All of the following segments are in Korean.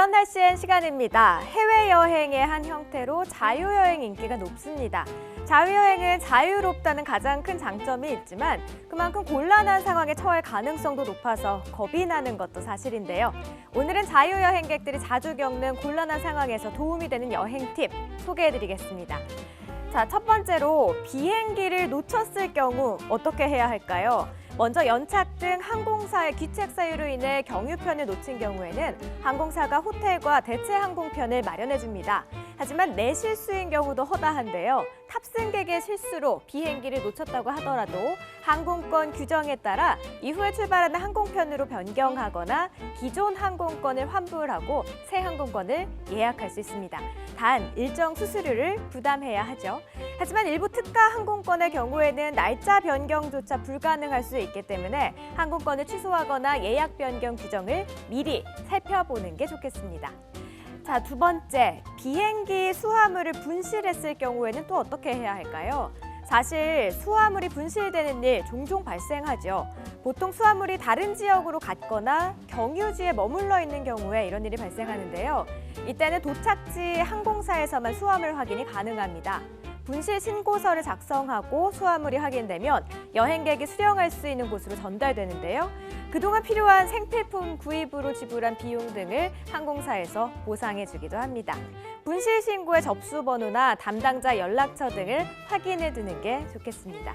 이런 날씨엔 시간입니다. 해외여행의 한 형태로 자유여행 인기가 높습니다. 자유여행은 자유롭다는 가장 큰 장점이 있지만 그만큼 곤란한 상황에 처할 가능성도 높아서 겁이 나는 것도 사실인데요. 오늘은 자유여행객들이 자주 겪는 곤란한 상황에서 도움이 되는 여행 팁 소개해드리겠습니다. 자, 첫 번째로 비행기를 놓쳤을 경우 어떻게 해야 할까요? 먼저 연착 등 항공사의 귀책 사유로 인해 경유편을 놓친 경우에는 항공사가 호텔과 대체 항공편을 마련해줍니다. 하지만 내 실수인 경우도 허다한데요. 탑승객의 실수로 비행기를 놓쳤다고 하더라도 항공권 규정에 따라 이후에 출발하는 항공편으로 변경하거나 기존 항공권을 환불하고 새 항공권을 예약할 수 있습니다. 단 일정 수수료를 부담해야 하죠. 하지만 일부 특가 항공권의 경우에는 날짜 변경조차 불가능할 수 있기 때문에 항공권을 취소하거나 예약 변경 규정을 미리 살펴보는 게 좋겠습니다. 자, 두 번째, 비행기 수화물을 분실했을 경우에는 또 어떻게 해야 할까요? 사실 수화물이 분실되는 일 종종 발생하죠. 보통 수화물이 다른 지역으로 갔거나 경유지에 머물러 있는 경우에 이런 일이 발생하는데요. 이때는 도착지 항공사에서만 수화물 확인이 가능합니다. 분실 신고서를 작성하고 수화물이 확인되면 여행객이 수령할 수 있는 곳으로 전달되는데요. 그동안 필요한 생필품 구입으로 지불한 비용 등을 항공사에서 보상해주기도 합니다. 분실 신고의 접수 번호나 담당자 연락처 등을 확인해 두는 게 좋겠습니다.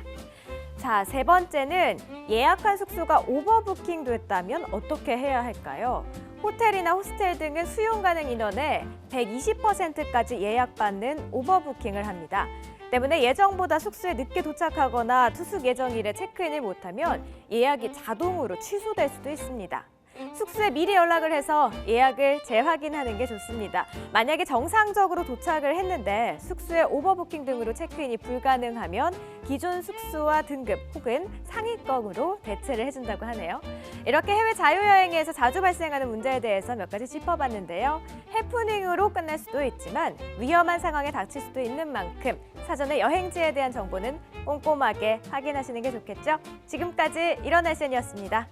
자, 세 번째는 예약한 숙소가 오버부킹 됐다면 어떻게 해야 할까요? 호텔이나 호스텔 등은 수용 가능 인원의 120%까지 예약받는 오버부킹을 합니다. 때문에 예정보다 숙소에 늦게 도착하거나 투숙 예정일에 체크인을 못하면 예약이 자동으로 취소될 수도 있습니다. 숙소에 미리 연락을 해서 예약을 재확인하는 게 좋습니다. 만약에 정상적으로 도착을 했는데 숙소에 오버부킹 등으로 체크인이 불가능하면 기존 숙소와 등급 혹은 상위권으로 대체를 해준다고 하네요. 이렇게 해외 자유여행에서 자주 발생하는 문제에 대해서 몇 가지 짚어봤는데요. 해프닝으로 끝날 수도 있지만 위험한 상황에 닥칠 수도 있는 만큼 사전에 여행지에 대한 정보는 꼼꼼하게 확인하시는 게 좋겠죠. 지금까지 이런 날씨였습니다.